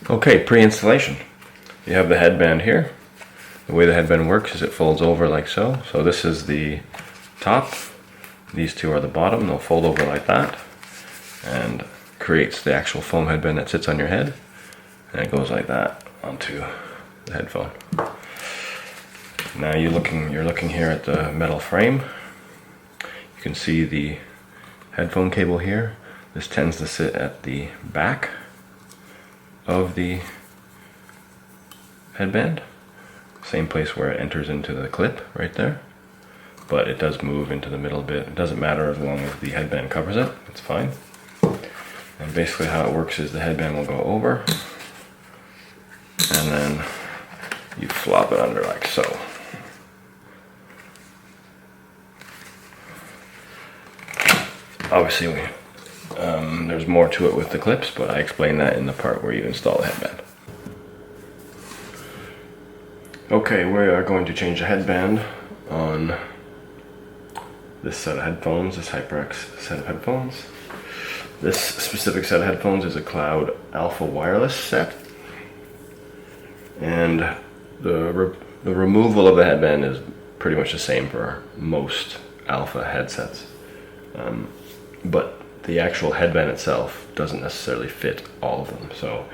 Okay, pre-installation. You have the headband here. The way the headband works is it folds over like so. So this is the top. These two are the bottom. They'll fold over like that and creates the actual foam headband that sits on your head. And it goes like that onto the headphone. Now you're looking here at the metal frame. You can see the headphone cable here. This tends to sit at the back of the headband. Same place where it enters into the clip right there. But it does move into the middle a bit. It doesn't matter as long as the headband covers it. It's fine. And basically how it works is the headband will go over and then you flop it under like so. Obviously there's more to it with the clips, but I explained that in the part where you install the headband. Okay, we are going to change the headband on this set of headphones, this HyperX set of headphones. This specific set of headphones is a Cloud Alpha wireless set. And the removal of the headband is pretty much the same for most Alpha headsets. But the actual headband itself doesn't necessarily fit all of them. So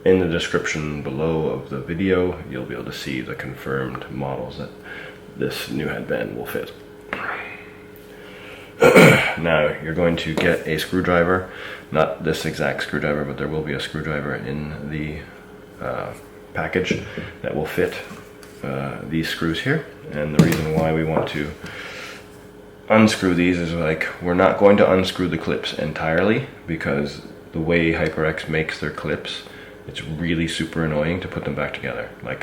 in the description below of the video, you'll be able to see the confirmed models that this new headband will fit. Now you're going to get a screwdriver, not this exact screwdriver, but there will be a screwdriver in the package that will fit these screws here. And the reason why we want to unscrew these is we're not going to unscrew the clips entirely, because the way HyperX makes their clips, it's really super annoying to put them back together. Like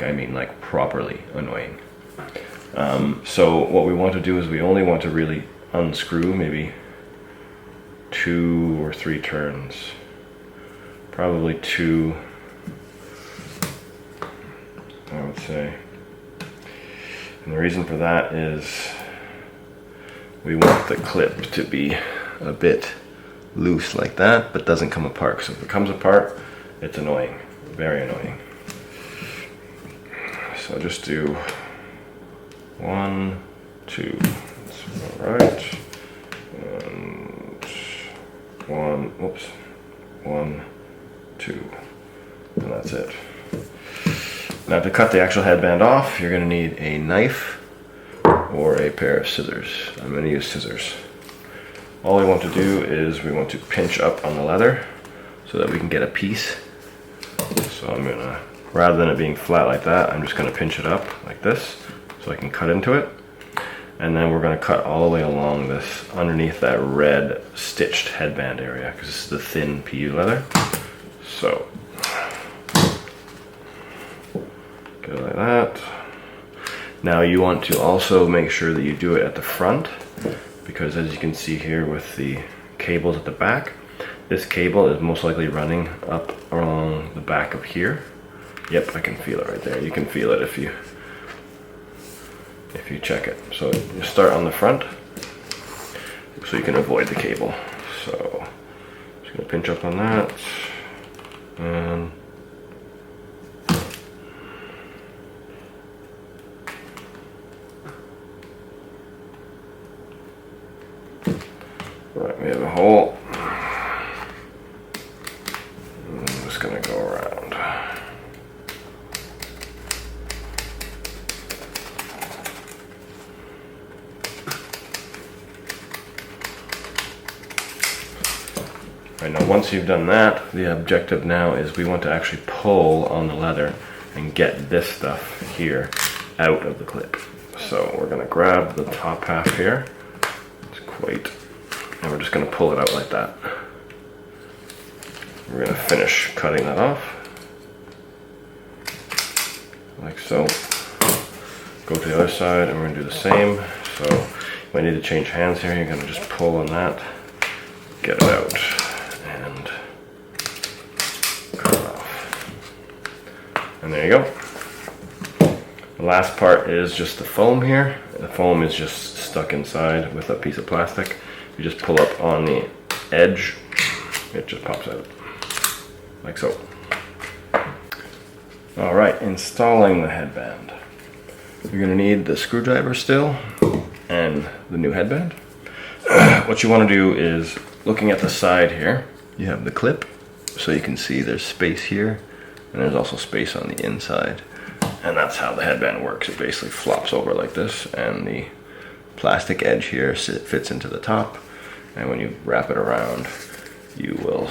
properly annoying. So what we want to do is we only want to really unscrew maybe 2 or 3 turns. Probably 2, I would say. And the reason for that is we want the clip to be a bit loose like that, but doesn't come apart. So if it comes apart, it's annoying, very annoying. So just do 1, 2. Alright. And 1, 2. And that's it. Now to cut the actual headband off, you're going to need a knife or a pair of scissors. I'm going to use scissors. All we want to do is we want to pinch up on the leather so that we can get a piece. So I'm going to, rather than it being flat like that, I'm just going to pinch it up like this so I can cut into it. And then we're going to cut all the way along this, underneath that red stitched headband area, because this is the thin PU leather. So, go like that. Now you want to also make sure that you do it at the front, because as you can see here with the cables at the back, this cable is most likely running up along the back of here. Yep, I can feel it right there. You can feel it if you check it. So you start on the front so you can avoid the cable. So I'm just going to pinch up on that and right, we have a hole. I'm just going to go around. Right, now once you've done that, the objective now is we want to actually pull on the leather and get this stuff here out of the clip. So we're going to grab the top half here. It's quite, and we're just going to pull it out like that. We're going to finish cutting that off like so. Go to the other side and we're going to do the same. So if I need to change hands here, you're going to just pull on that, get it out, and cut it off. And there you go. The last part is just the foam here. The foam is just stuck inside with a piece of plastic. You just pull up on the edge, it just pops out, like so. All right, installing the headband. You're gonna need the screwdriver still and the new headband. What you wanna do is, looking at the side here, you have the clip, so you can see there's space here, and there's also space on the inside. And that's how the headband works. It basically flops over like this, and the plastic edge here fits into the top, and when you wrap it around, you will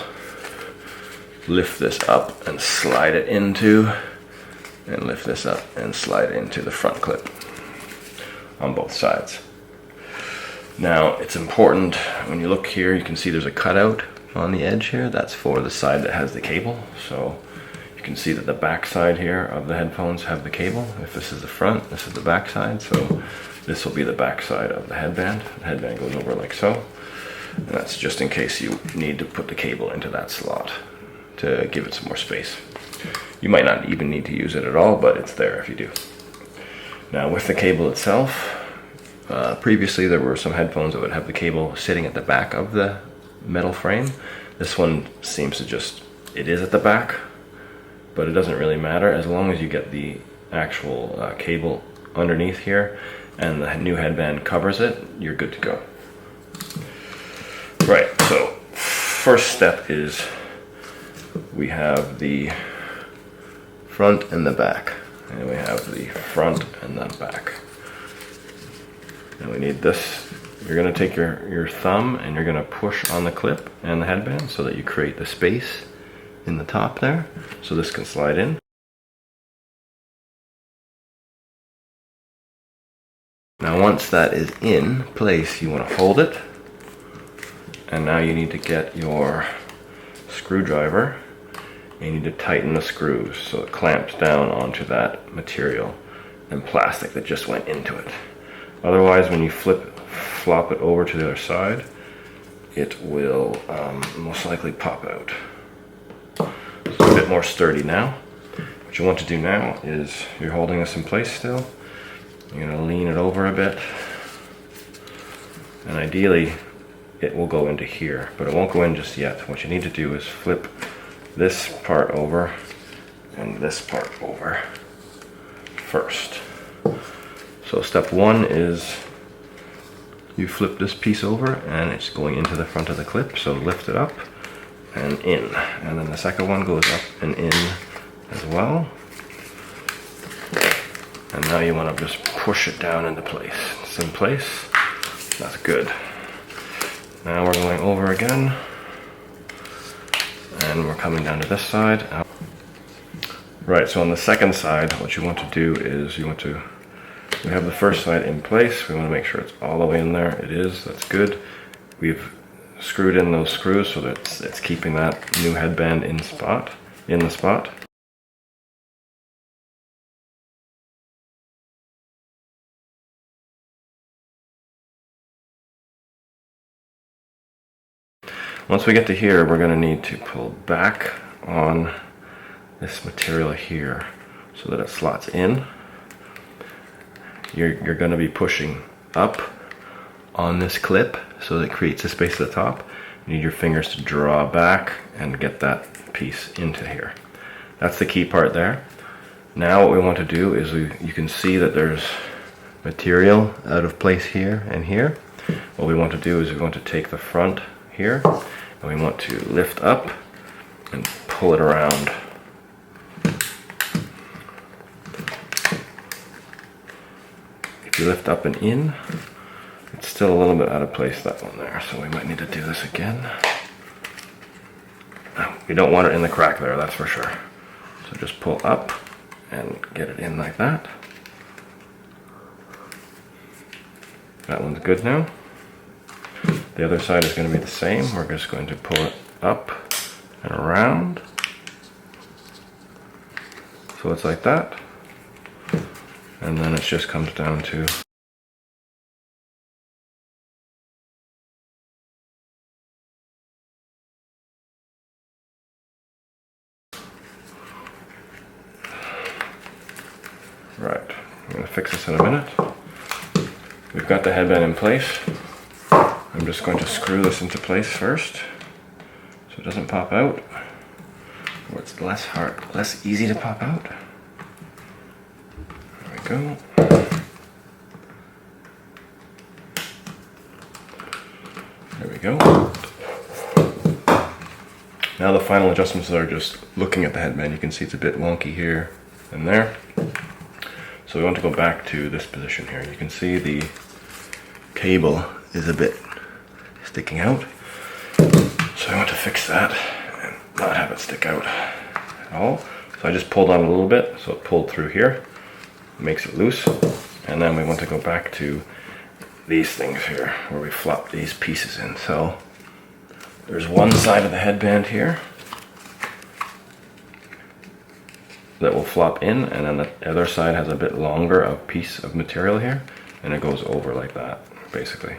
lift this up and slide it into, and lift this up and slide into the front clip on both sides. Now, it's important, when you look here, you can see there's a cutout on the edge here. That's for the side that has the cable. So you can see that the back side here of the headphones have the cable. If this is the front, this is the back side. So this will be the back side of the headband. The headband goes over like so. And that's just in case you need to put the cable into that slot to give it some more space. You might not even need to use it at all, but it's there if you do. Now, with the cable itself, previously there were some headphones that would have the cable sitting at the back of the metal frame. This one seems to just, it is at the back, but it doesn't really matter as long as you get the actual cable underneath here and the new headband covers it, you're good to go. Right, so first step is we have the front and the back, and we have the front and the back. And we need this. You're going to take your thumb and you're going to push on the clip and the headband so that you create the space in the top there, so this can slide in. Now once that is in place, you want to hold it, and now you need to get your screwdriver and you need to tighten the screws so it clamps down onto that material and plastic that just went into it. Otherwise, when you flop it over to the other side, it will most likely pop out. It's a bit more sturdy now. What you want to do now is, you're holding this in place still, you're going to lean it over a bit, and ideally it will go into here, but it won't go in just yet. What you need to do is flip this part over and this part over first. So step one is you flip this piece over and it's going into the front of the clip, so lift it up and in. And then the second one goes up and in as well. And now you want to just push it down into place. It's in place. That's good. Now we're going over again. And we're coming down to this side. Right, so on the second side, what you want to do is we have the first side in place. We want to make sure it's all the way in there. It is, that's good. We've screwed in those screws so that it's keeping that new headband in the spot. Once we get to here, we're going to need to pull back on this material here so that it slots in. You're going to be pushing up on this clip so that it creates a space at the top. You need your fingers to draw back and get that piece into here. That's the key part there. Now what we want to do is you can see that there's material out of place here and here. What we want to do is we want to take the front here and we want to lift up and pull it around. If you lift up and in, it's still a little bit out of place, that one there, so we might need to do this again. We don't want it in the crack there, that's for sure. So just pull up and get it in like that. That one's good now. The other side is going to be the same. We're just going to pull it up and around. So it's like that. And then it just comes down to right. I'm going to fix this in a minute. We've got the headband in place. I'm just going to screw this into place first so it doesn't pop out, or it's less easy to pop out. go. There we go. Now the final adjustments are just looking at the headband. You can see it's a bit wonky here and there. So we want to go back to this position here. You can see the cable is a bit sticking out. So I want to fix that and not have it stick out at all. So I just pulled on a little bit, so it pulled through here, makes it loose. And then we want to go back to these things here where we flop these pieces in. So there's one side of the headband here that will flop in, and then the other side has a bit longer of piece of material here, and it goes over like that, basically.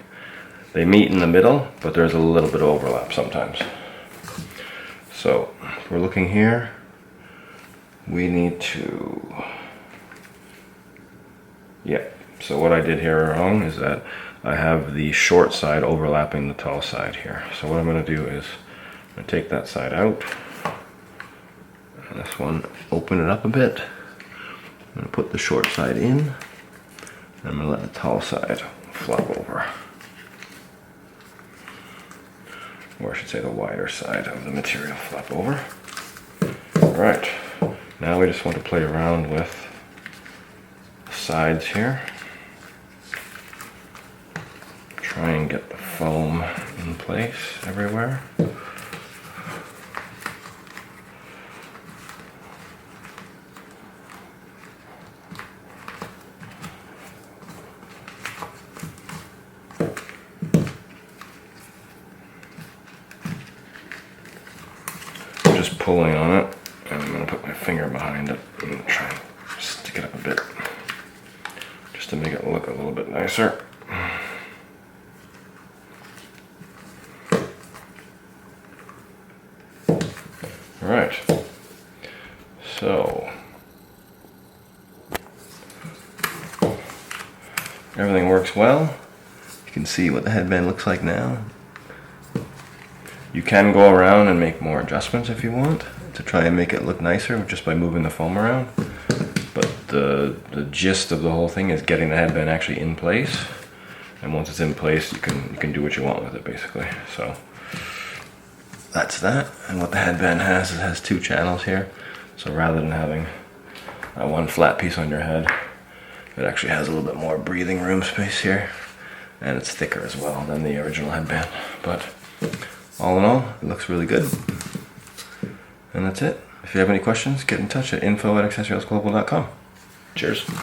They meet in the middle, but there's a little bit of overlap sometimes. So if we're looking here, we need to, yeah. So what I did here wrong is that I have the short side overlapping the tall side here. So what I'm going to do is I'm going to take that side out. And this one, open it up a bit. I'm going to put the short side in. And I'm going to let the tall side flop over. Or I should say the wider side of the material flop over. Alright, now we just want to play around with the sides here. Try and get the foam in place everywhere. I'm just pulling on it, and I'm going to put my finger behind it and try and stick it up a bit just to make it look a little bit nicer. Alright, so everything works well. You can see what the headband looks like now. You can go around and make more adjustments if you want to try and make it look nicer just by moving the foam around. But the gist of the whole thing is getting the headband actually in place. And once it's in place, you can do what you want with it basically. So that's that. And what the headband has, it has two channels here. So rather than having one flat piece on your head, it actually has a little bit more breathing room space here. And it's thicker as well than the original headband. But all in all, it looks really good. And that's it. If you have any questions, get in touch at info@accessoryhouseglobal.com. Cheers.